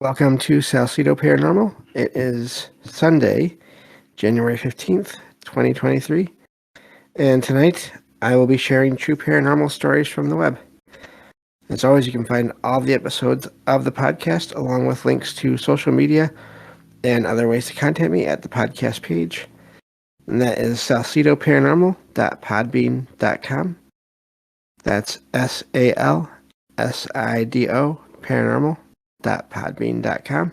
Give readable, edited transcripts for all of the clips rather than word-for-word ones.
Welcome to Salcedo Paranormal. It is Sunday, January 15th, 2023, and tonight I will be sharing true paranormal stories from the web. As always, you can find all the episodes of the podcast along with links to social media and other ways to contact me at the podcast page, and that is salcedoparanormal.podbean.com. That's SALSIDO paranormal.podbean.com.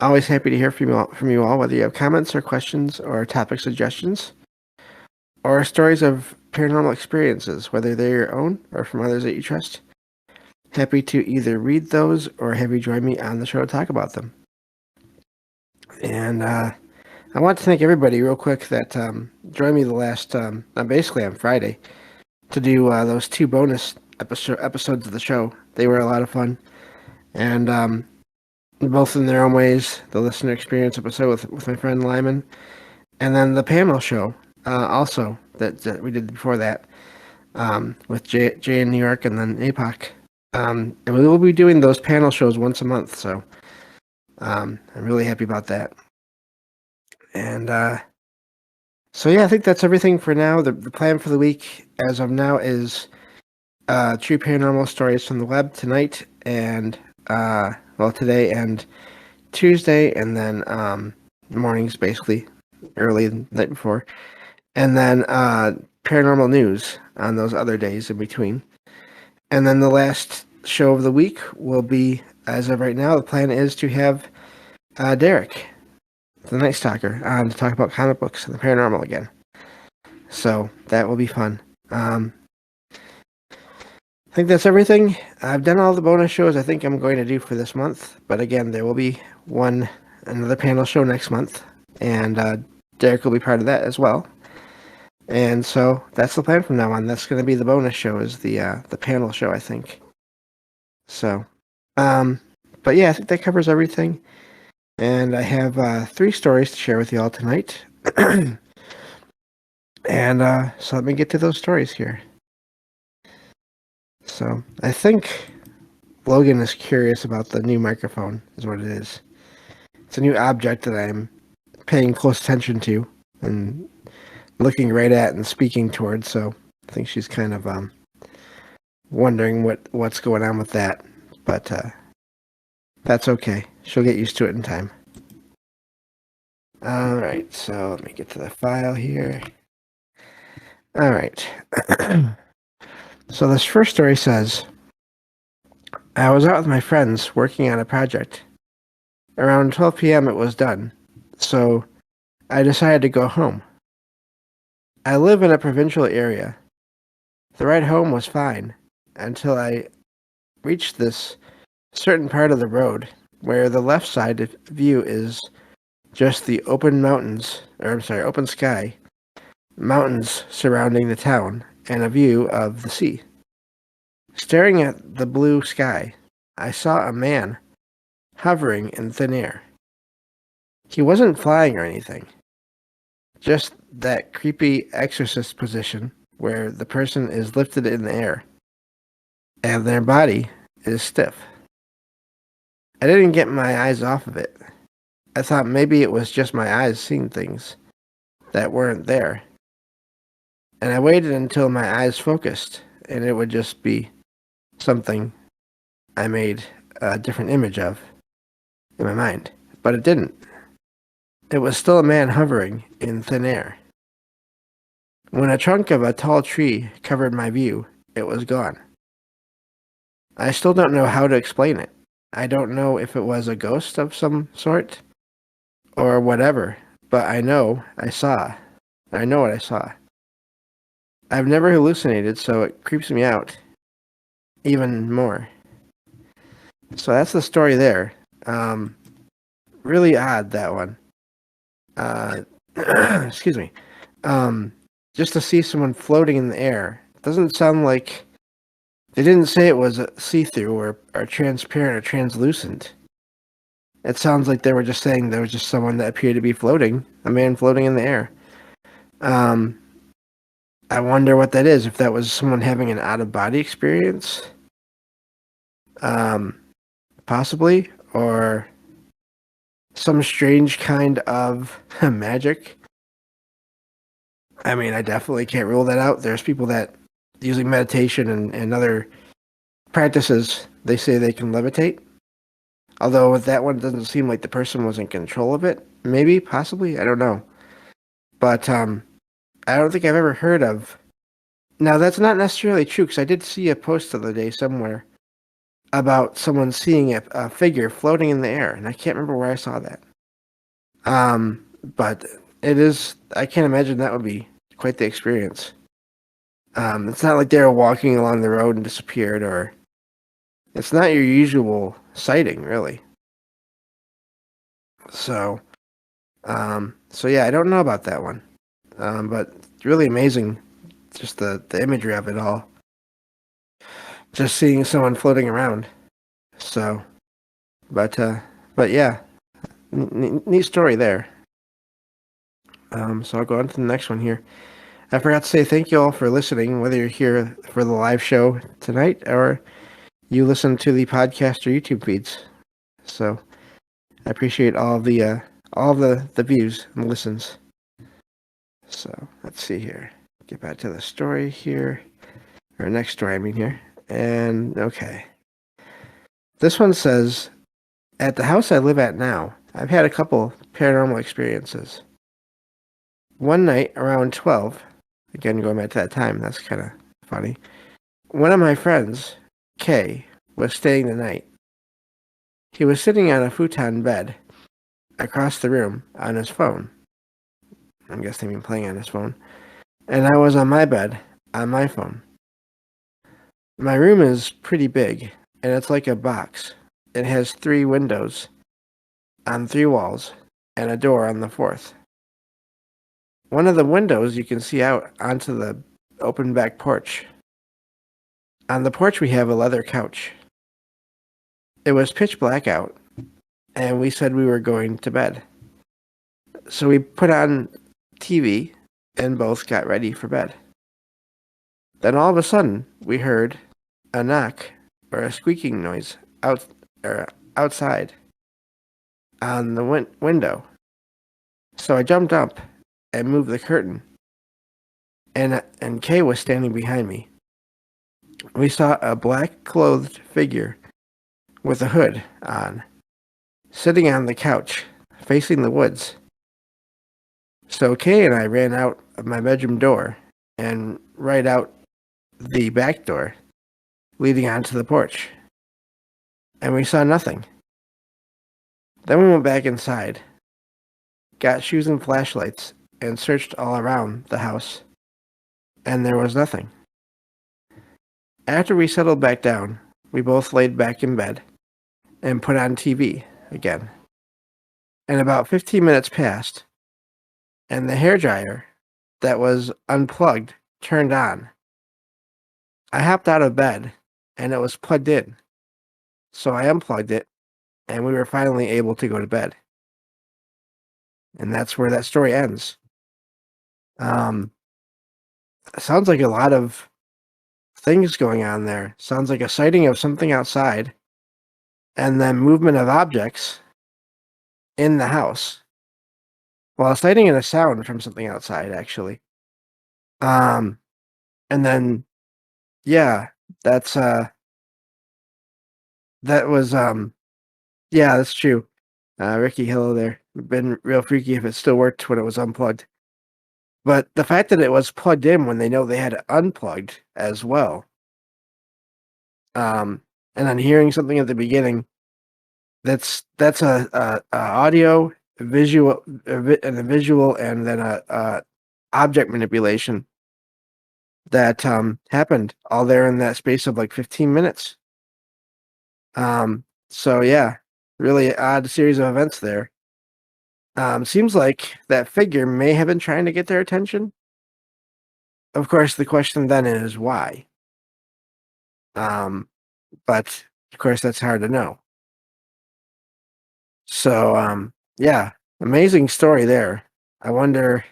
Always happy to hear from you all, whether you have comments or questions or topic suggestions or stories of paranormal experiences, whether they're your own or from others that you trust. Happy to either read those or have you join me on the show to talk about them. And I want to thank everybody real quick that joined me the last, basically on Friday, to do those two bonus episodes of the show. They were a lot of fun. And both in their own ways, the listener experience episode with my friend Lyman, and then the panel show also that we did before that with Jay in New York and then APOC. And we will be doing those panel shows once a month, so I'm really happy about that. And so yeah, I think that's everything for now. The plan for the week as of now is true paranormal stories from the web tonight and today and Tuesday, and then mornings basically early the night before, and then paranormal news on those other days in between. And then the last show of the week will be, as of right now, the plan is to have Derek, the Night Stalker, on to talk about comic books and the paranormal again. So that will be fun. I think that's everything. I've done all the bonus shows I think I'm going to do for this month. But again, there will be another panel show next month. And Derek will be part of that as well. And so that's the plan from now on. That's going to be the bonus show, is the panel show, I think. So, but yeah, I think that covers everything. And I have 3 stories to share with you all tonight. And so let me get to those stories here. So I think Logan is curious about the new microphone, is what it is. It's a new object that I'm paying close attention to and looking right at and speaking towards. So I think she's kind of wondering what's going on with that. But that's okay. She'll get used to it in time. All right, so let me get to the file here. All right. So this first story says, I was out with my friends working on a project. Around 12 p.m. it was done, so I decided to go home. I live in a provincial area. The ride home was fine until I reached this certain part of the road where the left side view is just the open sky, mountains surrounding the town, and a view of the sea. Staring at the blue sky, I saw a man hovering in thin air. He wasn't flying or anything, just that creepy exorcist position where the person is lifted in the air and their body is stiff. I didn't get my eyes off of it. I thought maybe it was just my eyes seeing things that weren't there. And I waited until my eyes focused, and it would just be something I made a different image of in my mind. But it didn't. It was still a man hovering in thin air. When a trunk of a tall tree covered my view, it was gone. I still don't know how to explain it. I don't know if it was a ghost of some sort or whatever, but I know what I saw. I've never hallucinated, so it creeps me out even more. So that's the story there. Really odd, that one. Excuse me. Just to see someone floating in the air. Doesn't sound like... They didn't say it was see-through or transparent or translucent. It sounds like they were just saying there was just someone that appeared to be floating. A man floating in the air. I wonder what that is. If that was someone having an out-of-body experience, possibly, or some strange kind of magic. I mean, I definitely can't rule that out. There's people that using meditation and other practices, they say they can levitate. Although with that one, it doesn't seem like the person was in control of it. Maybe, possibly, I don't know. But I don't think I've ever heard of. Now, that's not necessarily true because I did see a post the other day somewhere about someone seeing a figure floating in the air, and I can't remember where I saw that. But it is. I can't imagine that would be quite the experience. It's not like they were walking along the road and disappeared, or it's not your usual sighting, really. So, so yeah, I don't know about that one, but it's really amazing, just the imagery of it all. Just seeing someone floating around. So, but yeah, neat story there. So I'll go on to the next one here. I forgot to say thank you all for listening, whether you're here for the live show tonight or you listen to the podcast or YouTube feeds. So I appreciate all the views and listens. So let's see here. Get back to the story here. Or next story, I mean here. And okay. This one says, at the house I live at now, I've had a couple paranormal experiences. One night around 12, again going back to that time, that's kind of funny. One of my friends, Kay, was staying the night. He was sitting on a futon bed across the room on his phone. I'm guessing he'd been playing on his phone. And I was on my bed on my phone. My room is pretty big, and it's like a box. It has 3 windows on 3 walls and a door on the 4th. One of the windows you can see out onto the open back porch. On the porch we have a leather couch. It was pitch black out, and we said we were going to bed. So we put on TV and both got ready for bed. Then all of a sudden we heard a knock or a squeaking noise outside on the window. So I jumped up and moved the curtain, and Kay was standing behind me. We saw a black-clothed figure with a hood on, sitting on the couch, facing the woods. So Kay and I ran out of my bedroom door and right out the back door, leading onto the porch. And we saw nothing. Then we went back inside, got shoes and flashlights, and searched all around the house, and there was nothing. After we settled back down, we both laid back in bed and put on TV again. And about 15 minutes passed, and the hairdryer that was unplugged turned on. I hopped out of bed, and it was plugged in. So I unplugged it, and we were finally able to go to bed. And that's where that story ends. Sounds like a lot of things going on there. Sounds like a sighting of something outside, and then movement of objects in the house. Well, a sighting and a sound from something outside, actually. And then, yeah, that's that was yeah, that's true. Ricky, hello there. It'd been real freaky if it still worked when it was unplugged. But the fact that it was plugged in when they know they had it unplugged as well. And then hearing something at the beginning, that's a audio, visual, and a visual, and then a object manipulation that happened all there in that space of like 15 minutes. So yeah, really odd series of events there. Seems like that figure may have been trying to get their attention. Of course, the question then is why. But of course, that's hard to know. So, yeah, amazing story there. I wonder.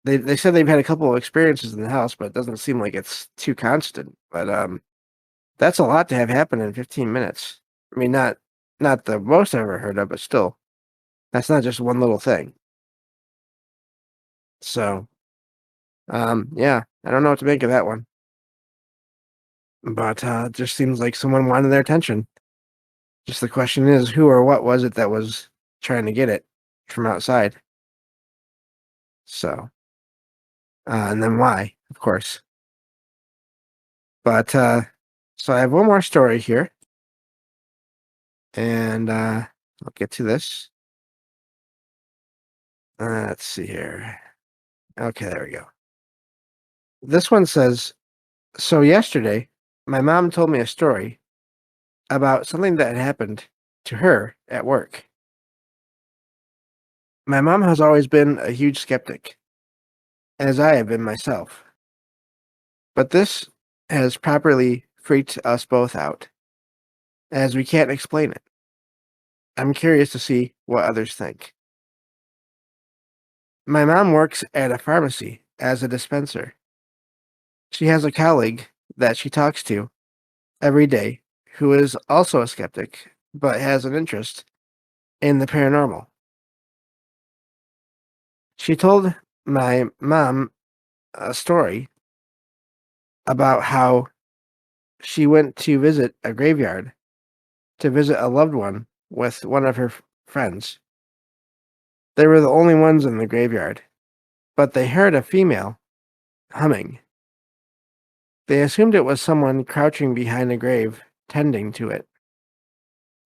They said they've had a couple of experiences in the house, but it doesn't seem like it's too constant. But that's a lot to have happen in 15 minutes. I mean, not not the most I've ever heard of, but still, that's not just one little thing. So, yeah, I don't know what to make of that one. But it just seems like someone wanted their attention. Just the question is, who or what was it that was trying to get it from outside? So, and then why, of course. But so I have one more story here, and I'll get to this. Let's see here. Okay, there we go. This one says, so yesterday, my mom told me a story about something that had happened to her at work. My mom has always been a huge skeptic, as I have been myself. But this has properly freaked us both out, as we can't explain it. I'm curious to see what others think. My mom works at a pharmacy as a dispenser. She has a colleague that she talks to every day who is also a skeptic, but has an interest in the paranormal. She told my mom a story about how she went to visit a graveyard to visit a loved one with one of her friends. They were the only ones in the graveyard, but they heard a female humming. They assumed it was someone crouching behind a grave, tending to it,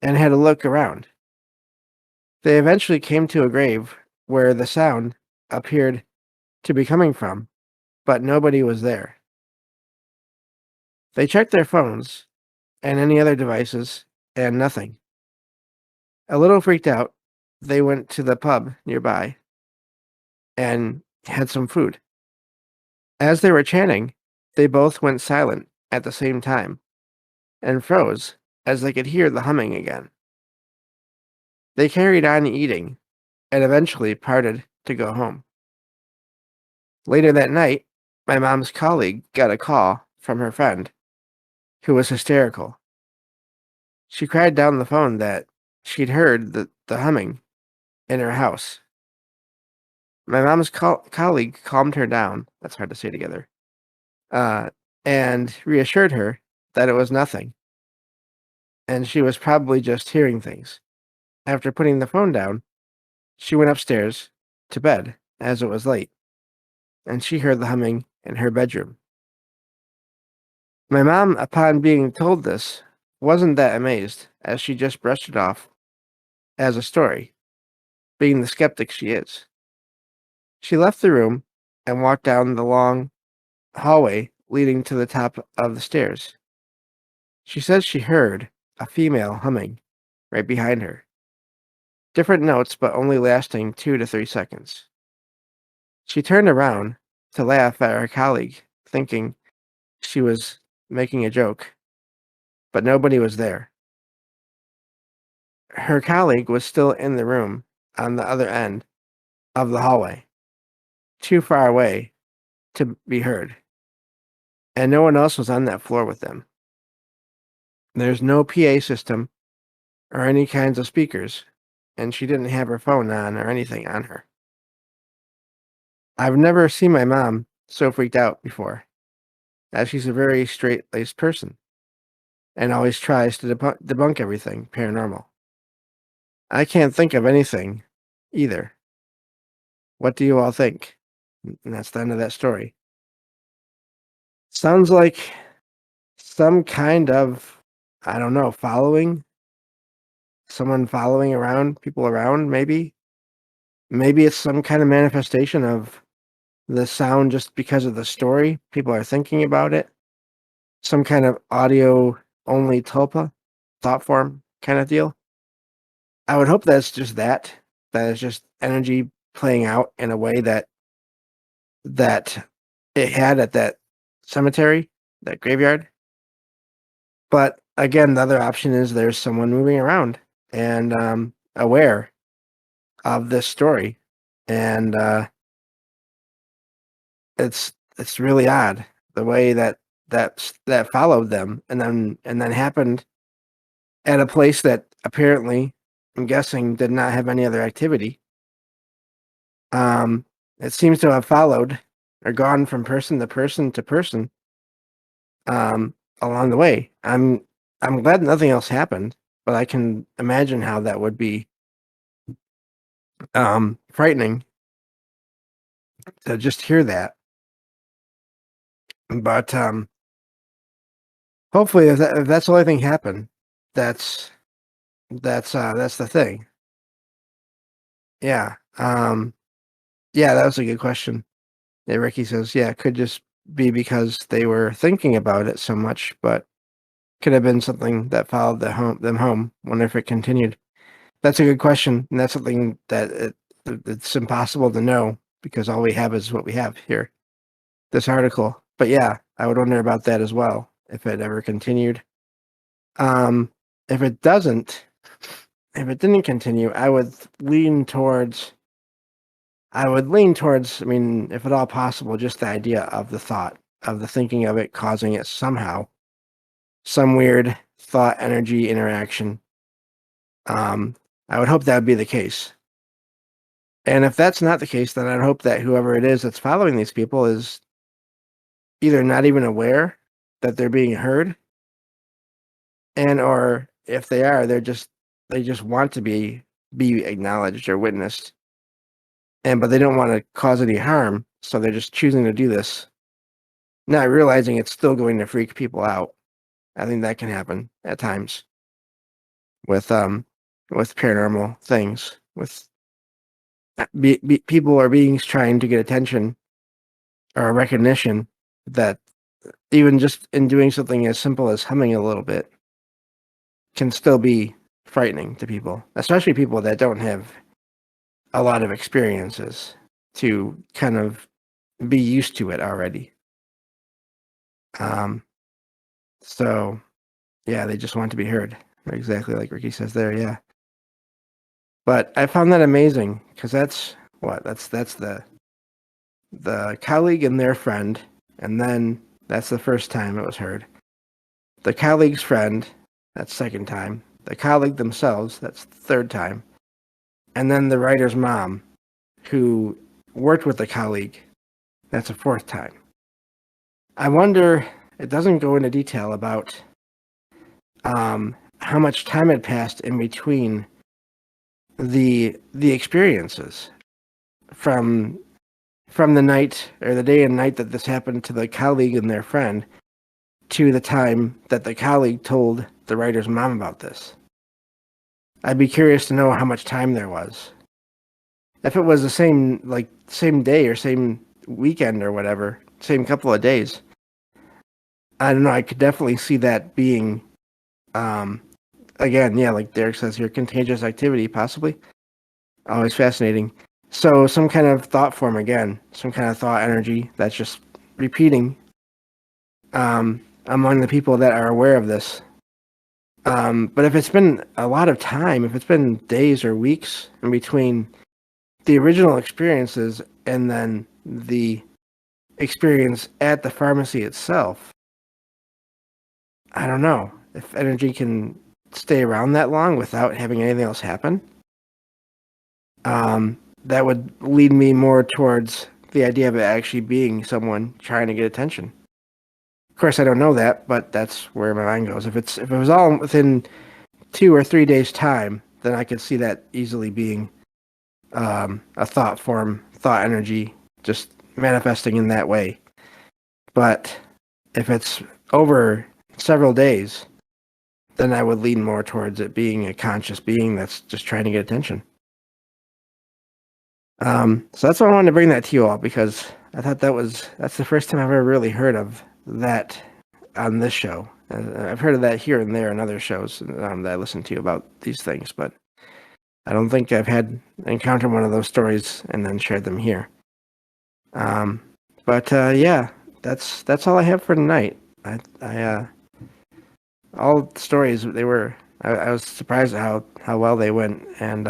and had a look around. They eventually came to a grave where the sound appeared to be coming from, but nobody was there. They checked their phones and any other devices, and nothing. A little freaked out, they went to the pub nearby and had some food. As they were chatting, they both went silent at the same time and froze as they could hear the humming again. They carried on eating and eventually parted to go home. Later that night, my mom's colleague got a call from her friend, who was hysterical. She cried down the phone that she'd heard the humming in her house. My mom's colleague calmed her down. That's hard to say together. Uh, and reassured her that it was nothing, and she was probably just hearing things. After putting the phone down, she went upstairs to bed as it was late, and she heard the humming in her bedroom. My mom, upon being told this, wasn't that amazed, as she just brushed it off as a story, being the skeptic she is. She left the room and walked down the long hallway leading to the top of the stairs. She says she heard a female humming right behind her. Different notes, but only lasting 2 to 3 seconds. She turned around to laugh at her colleague, thinking she was making a joke, but nobody was there. Her colleague was still in the room on the other end of the hallway, too far away to be heard, and no one else was on that floor with them. There's no PA system or any kinds of speakers, and she didn't have her phone on or anything on her. I've never seen my mom so freaked out before, as she's a very straight-laced person and always tries to debunk everything paranormal. I can't think of anything either. What do you all think? And that's the end of that story. Sounds like some kind of, I don't know, following. Someone following around, people around, maybe. Maybe it's some kind of manifestation of the sound just because of the story. People are thinking about it. Some kind of audio only tulpa, thought form kind of deal. I would hope that's just that. That is just energy playing out in a way that it had at that cemetery, that graveyard. But again, the other option is there's someone moving around and aware of this story, and it's really odd the way that followed them, and then happened at a place that apparently, I'm guessing, did not have any other activity. It seems to have followed or gone from person to person to person along the way. I'm glad nothing else happened, but I can imagine how that would be frightening to just hear that. But hopefully, if that's the only thing happened, that's that's the thing. Yeah. Yeah, that was a good question. Yeah, Ricky says, yeah, it could just be because they were thinking about it so much, but could have been something that followed them home. Wonder if it continued. That's a good question, and that's something that it's impossible to know because all we have is what we have here, this article. But yeah, I would wonder about that as well, if it ever continued. Um, if it doesn't, if it didn't continue, I would lean towards, I mean, if at all possible, just the idea of the thought, of the thinking of it causing it somehow, some weird thought energy interaction. I would hope that would be the case. And if that's not the case, then I'd hope that whoever it is that's following these people is either not even aware that they're being heard, and or if they are, they just want to be acknowledged or witnessed, and but they don't want to cause any harm, so they're just choosing to do this, not realizing it's still going to freak people out. I think that can happen at times with paranormal things, with people or beings trying to get attention or recognition, that even just in doing something as simple as humming a little bit can still be frightening to people, especially people that don't have a lot of experiences to kind of be used to it already. Um, so yeah, they just want to be heard. Exactly like Ricky says there, yeah. But I found that amazing because that's the colleague and their friend, and then that's the first time it was heard. The colleague's friend, that's second time. The colleague themselves, that's the third time. And then the writer's mom, who worked with the colleague, that's a fourth time. I wonder, it doesn't go into detail about how much time had passed in between the experiences from the night or the day and night that this happened to the colleague and their friend to the time that the colleague told the writer's mom about this. I'd be curious to know how much time there was. If it was the same day or same weekend or whatever, same couple of days, I don't know. I could definitely see that being, again, yeah, like Derek says here, contagious activity, possibly. Always fascinating. So some kind of thought form again, some kind of thought energy that's just repeating among the people that are aware of this. But if it's been a lot of time, if it's been days or weeks in between the original experiences and then the experience at the pharmacy itself, I don't know if energy can stay around that long without having anything else happen. That would lead me more towards the idea of it actually being someone trying to get attention. Of course, I don't know that, but that's where my mind goes. If it was all within 2 or 3 days' time, then I could see that easily being a thought form, thought energy, just manifesting in that way. But if it's over several days, then I would lean more towards it being a conscious being that's just trying to get attention. So that's why I wanted to bring that to you all, because I thought that's the first time I've ever really heard of that on this show. I've heard of that here and there in other shows that I listen to about these things, but I don't think I've encountered one of those stories and then shared them here. But yeah, that's all I have for tonight. I all the stories, they were, I was surprised at how well they went, and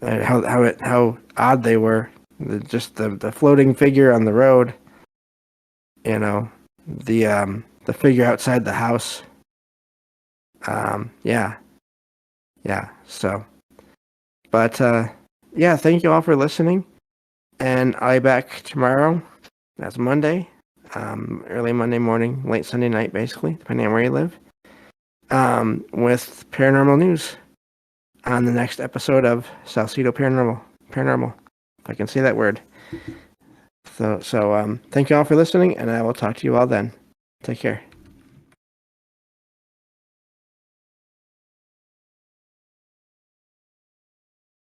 how odd they were. Just the floating figure on the road, you know, the figure outside the house. Yeah, Yeah. So, but yeah, thank you all for listening, and I'll be back tomorrow. That's Monday, early Monday morning, late Sunday night, basically, depending on where you live. With paranormal news on the next episode of Salcedo Paranormal. Paranormal, if I can say that word. So thank you all for listening, and I will talk to you all then. Take care.